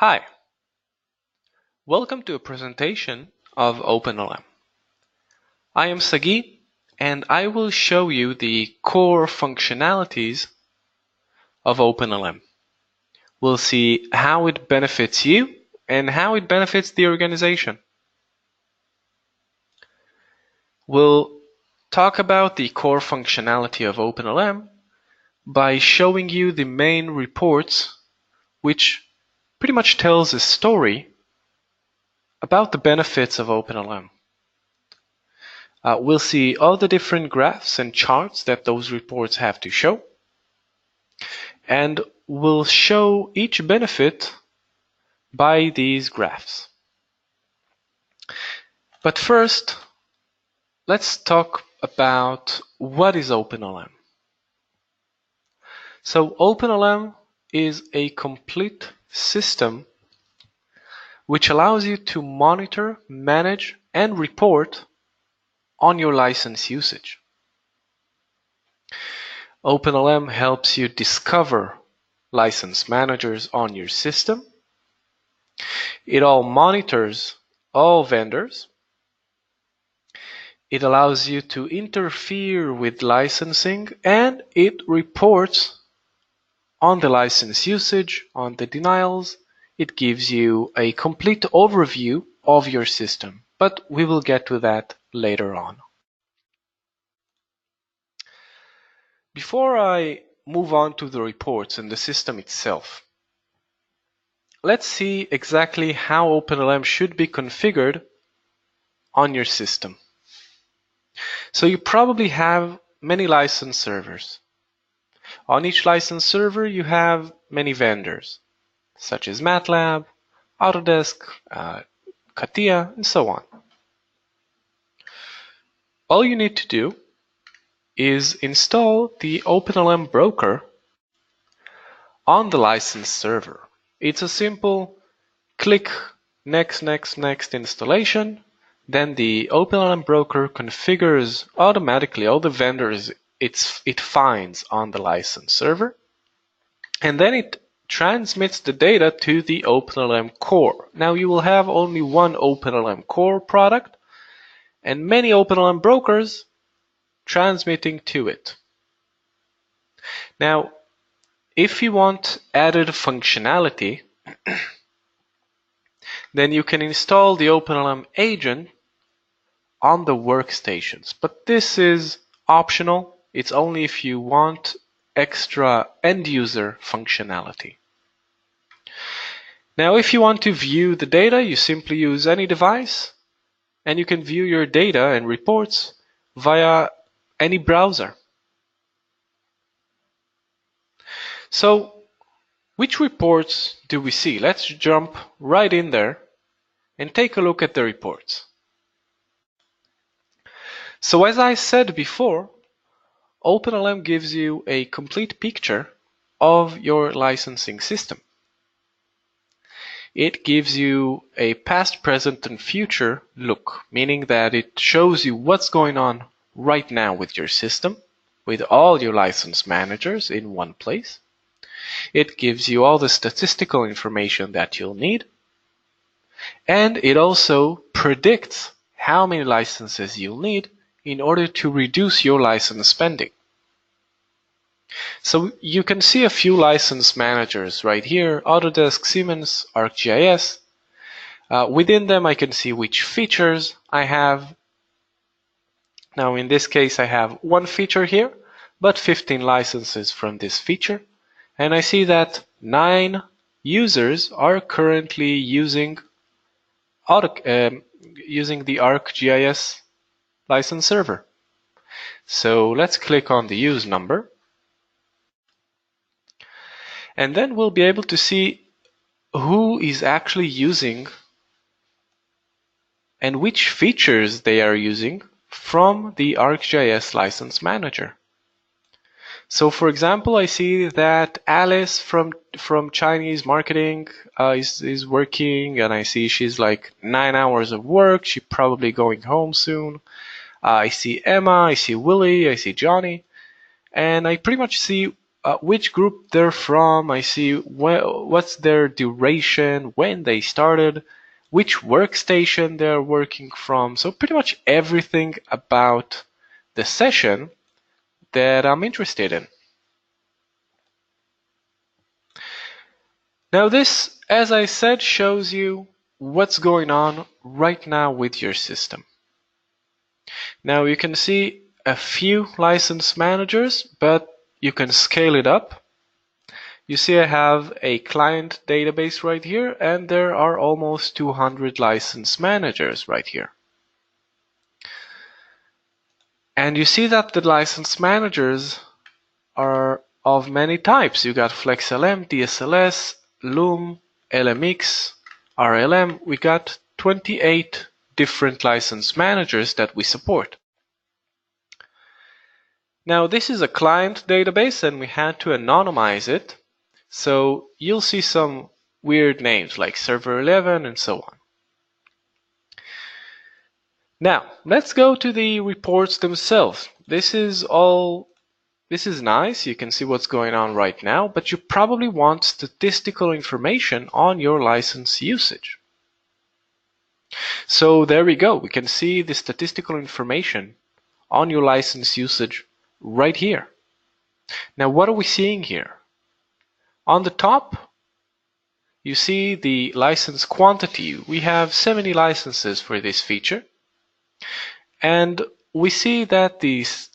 Hi, welcome to a presentation of OpenLM. I am Sagi and I will show you the core functionalities of OpenLM. We'll see how it benefits you and how it benefits the organization. We'll talk about the core functionality of OpenLM by showing you the main reports, which pretty much tells a story about the benefits of OpenLM. We'll see all the different graphs and charts that those reports have to show, and we'll show each benefit by these graphs. But first, let's talk about what is OpenLM. So OpenLM is a complete system which allows you to monitor, manage, and report on your license usage. OpenLM helps you discover license managers on your system. It all monitors all vendors. It allows you to interfere with licensing, and it reports on the license usage, on the denials. It gives you a complete overview of your system, but we will get to that later on. Before I move on to the reports and the system itself, let's see exactly how OpenLM should be configured on your system. So you probably have many license servers. On each license server you have many vendors, such as MATLAB, Autodesk, CATIA, and so on. All you need to do is install the OpenLM broker on the license server. It's a simple click next installation. Then the OpenLM broker configures automatically all the vendors it finds on the license server, and then it transmits the data to the OpenLM core. Now you will have only one OpenLM core product and many OpenLM brokers transmitting to it. Now, if you want added functionality, then you can install the OpenLM agent on the workstations, but this is optional. It's only if you want extra end-user functionality. Now, if you want to view the data, you simply use any device, and you can view your data and reports via any browser. So, which reports do we see? Let's jump right in there and take a look at the reports. So as I said before, OpenLM gives you a complete picture of your licensing system. It gives you a past, present, and future look, meaning that it shows you what's going on right now with your system, with all your license managers in one place. It gives you all the statistical information that you'll need, and it also predicts how many licenses you'll need in order to reduce your license spending. So you can see a few license managers right here: Autodesk, Siemens, ArcGIS. Within them I can see which features I have. Now in this case I have one feature here, but 15 licenses from this feature. And I see that 9 users are currently using the ArcGIS license server. So let's click on the use number. And then we'll be able to see who is actually using and which features they are using from the ArcGIS license manager. So for example, I see that Alice from Chinese marketing is working, and I see she's like 9 hours of work. She's probably going home soon. I see Emma, I see Willie, I see Johnny, and I pretty much see which group they're from. I see what's their duration, when they started, which workstation they're working from. So pretty much everything about the session that I'm interested in. Now this, as I said, shows you what's going on right now with your system. Now you can see a few license managers, but you can scale it up. You see I have a client database right here, and there are almost 200 license managers right here. And you see that the license managers are of many types. You got FlexLM, DSLS, Loom, LMX, RLM. We got 28 different license managers that we support. Now this is a client database and we had to anonymize it. So you'll see some weird names like Server 11 and so on. Now let's go to the reports themselves. This is nice. You can see what's going on right now, but you probably want statistical information on your license usage. So there we go. We can see the statistical information on your license usage right here. Now what are we seeing here? On the top, you see the license quantity. We have 70 licenses for this feature. And we see that these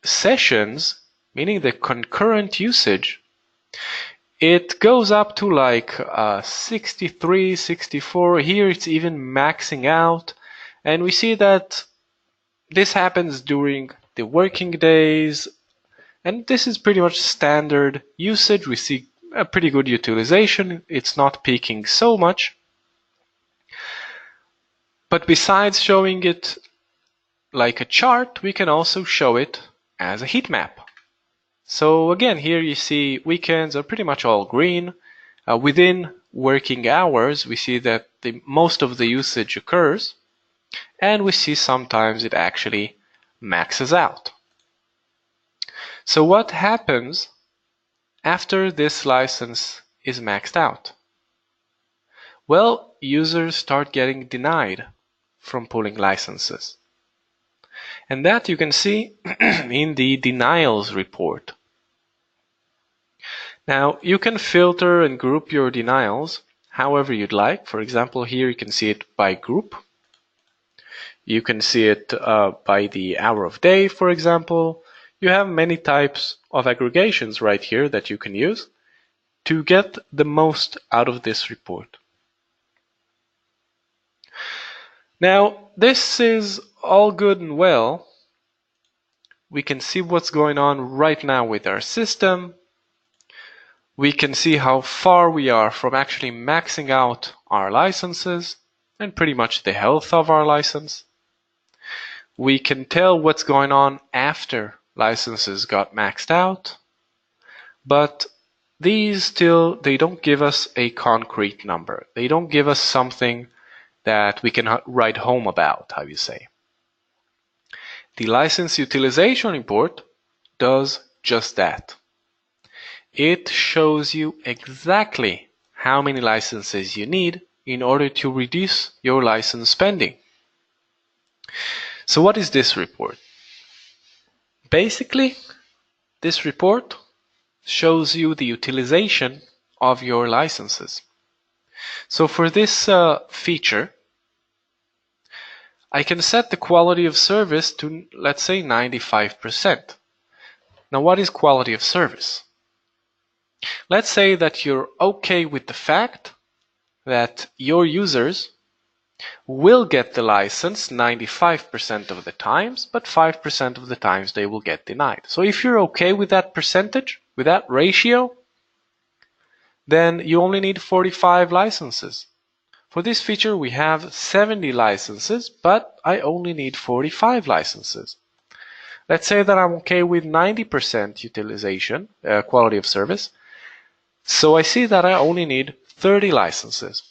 sessions, meaning the concurrent usage, it goes up to like 63, 64. Here it's even maxing out. And we see that this happens during the working days. And this is pretty much standard usage. We see a pretty good utilization. It's not peaking so much. But besides showing it like a chart, we can also show it as a heat map. So again, here you see weekends are pretty much all green. Within working hours, we see that most of the usage occurs. And we see sometimes it actually maxes out. So what happens after this license is maxed out? Well, users start getting denied from pulling licenses. And that you can see in the denials report. Now, you can filter and group your denials however you'd like. For example, here you can see it by group. You can see it by the hour of day, for example. You have many types of aggregations right here that you can use to get the most out of this report. Now, this is all good and well. We can see what's going on right now with our system. We can see how far we are from actually maxing out our licenses and pretty much the health of our license. We can tell what's going on after licenses got maxed out, but these they don't give us a concrete number. They don't give us something that we can write home about, how you say. The license utilization report does just that. It shows you exactly how many licenses you need in order to reduce your license spending. So what is this report? Basically, this report shows you the utilization of your licenses. So for this feature, I can set the quality of service to, let's say, 95%. Now, what is quality of service? Let's say that you're okay with the fact that your users will get the license 95% of the times, but 5% of the times they will get denied. So if you're okay with that percentage, with that ratio, then you only need 45 licenses. For this feature, we have 70 licenses, but I only need 45 licenses. Let's say that I'm okay with 90% utilization, quality of service. So I see that I only need 30 licenses.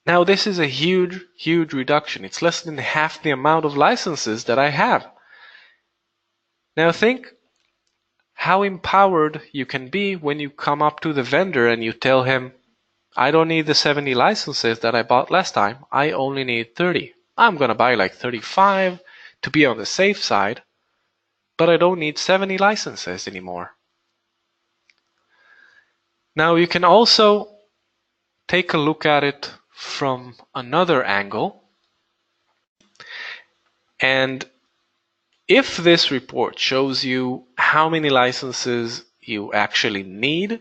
Now this is a huge, huge reduction. It's less than half the amount of licenses that I have. Now think how empowered you can be when you come up to the vendor and you tell him, I don't need the 70 licenses that I bought last time. I only need 30. I'm going to buy like 35 to be on the safe side, but I don't need 70 licenses anymore. Now you can also take a look at it from another angle. And if this report shows you how many licenses you actually need,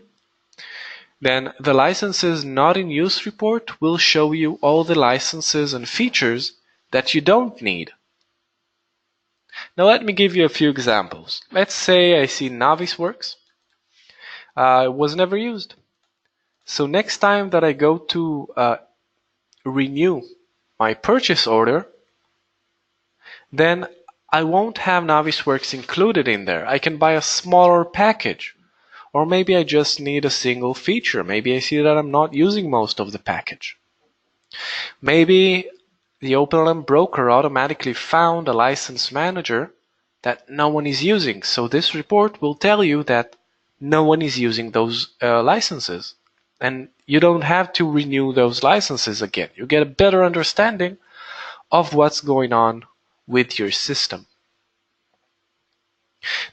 then the licenses not in use report will show you all the licenses and features that you don't need. Now let me give you a few examples. Let's say I see Navisworks. It was never used. So next time that I go to renew my purchase order, then I won't have Navisworks included in there. I can buy a smaller package. Or maybe I just need a single feature. Maybe I see that I'm not using most of the package. Maybe the OpenLM broker automatically found a license manager that no one is using. So this report will tell you that no one is using those licenses. And you don't have to renew those licenses again. You get a better understanding of what's going on with your system.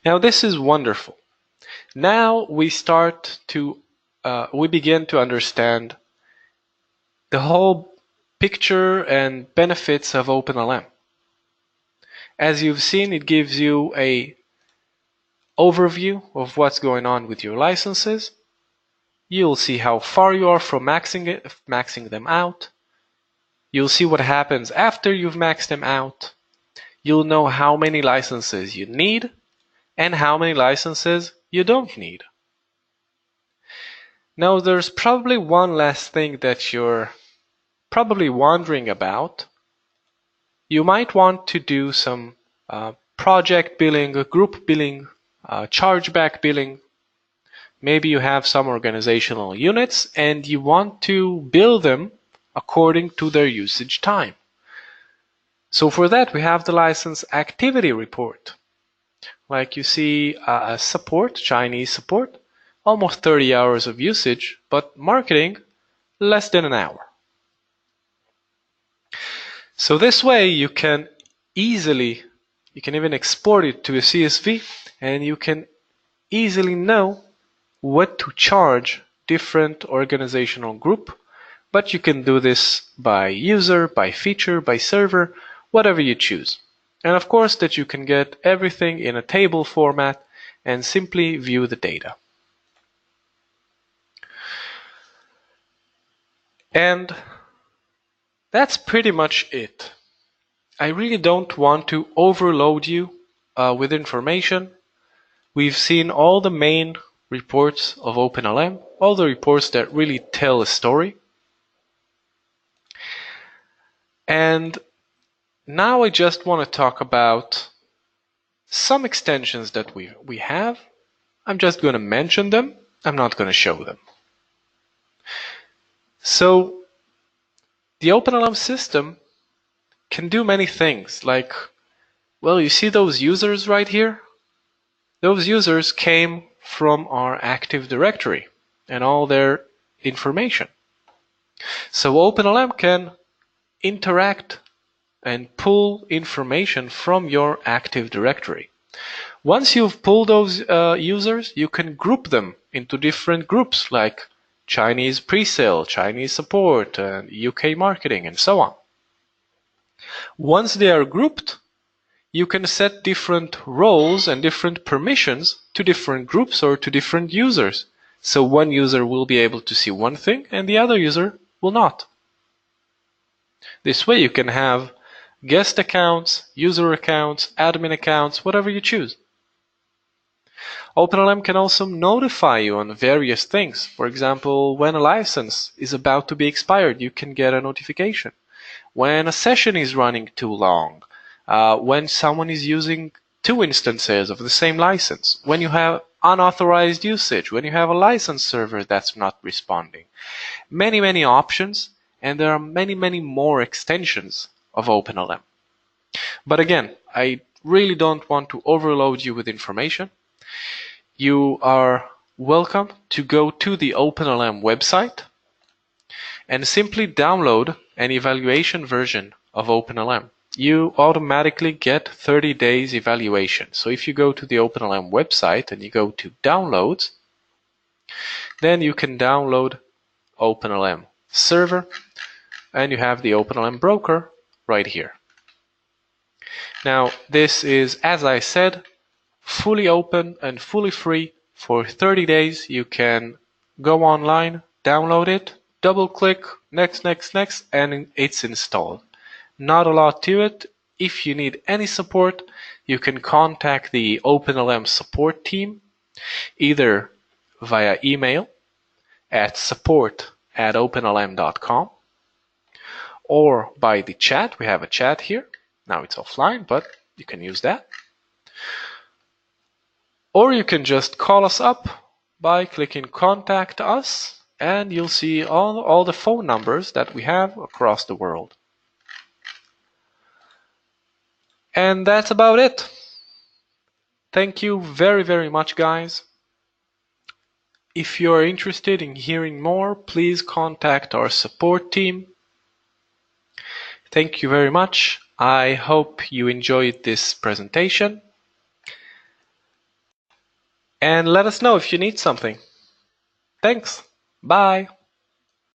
Now this is wonderful. Now we begin to understand the whole picture and benefits of OpenLM. As you've seen, it gives you an overview of what's going on with your licenses. You'll see how far you are from maxing them out. You'll see what happens after you've maxed them out. You'll know how many licenses you need and how many licenses you don't need. Now there's probably one last thing that you're probably wondering about. You might want to do some project billing, group billing, chargeback billing. Maybe you have some organizational units and you want to bill them according to their usage time. So for that we have the license activity report. Like you see support, Chinese support, almost 30 hours of usage, but marketing less than an hour. So this way you can even export it to a CSV and you can easily know what to charge different organizational group, but you can do this by user, by feature, by server, whatever you choose. And of course that you can get everything in a table format and simply view the data. And that's pretty much it. I really don't want to overload you with information. We've seen all the main reports of OpenLM, all the reports that really tell a story. And now I just want to talk about some extensions that we have. I'm just going to mention them. I'm not going to show them. So the OpenLM system can do many things, like, well, you see those users right here? Those users came from our Active Directory and all their information. So OpenLM can interact and pull information from your Active Directory. Once you've pulled those users, you can group them into different groups like Chinese pre-sale, Chinese support, UK marketing, and so on. Once they are grouped, you can set different roles and different permissions to different groups or to different users. So one user will be able to see one thing and the other user will not. This way you can have guest accounts, user accounts, admin accounts, whatever you choose. OpenLM can also notify you on various things. For example, when a license is about to be expired, you can get a notification. When a session is running too long, when someone is using 2 instances of the same license, when you have unauthorized usage, when you have a license server that's not responding. Many, many options, and there are many, many more extensions of OpenLM. But again, I really don't want to overload you with information. you are welcome to go to the OpenLM website and simply download an evaluation version of OpenLM. You automatically get 30 days evaluation. So if you go to the OpenLM website and you go to downloads, then you can download OpenLM server and you have the OpenLM broker right here. Now this is, as I said, fully open and fully free for 30 days. You can go online, download it, double click, next, and it's installed. Not a lot to it. If you need any support, you can contact the OpenLM support team, either via email at support@openlm.com or by the chat. We have a chat here. Now it's offline, but you can use that. Or you can just call us up by clicking contact us, and you'll see all the phone numbers that we have across the world. And that's about it. Thank you very, very much, guys. If you're interested in hearing more, please contact our support team. Thank you very much. I hope you enjoyed this presentation. And let us know if you need something. Thanks. Bye.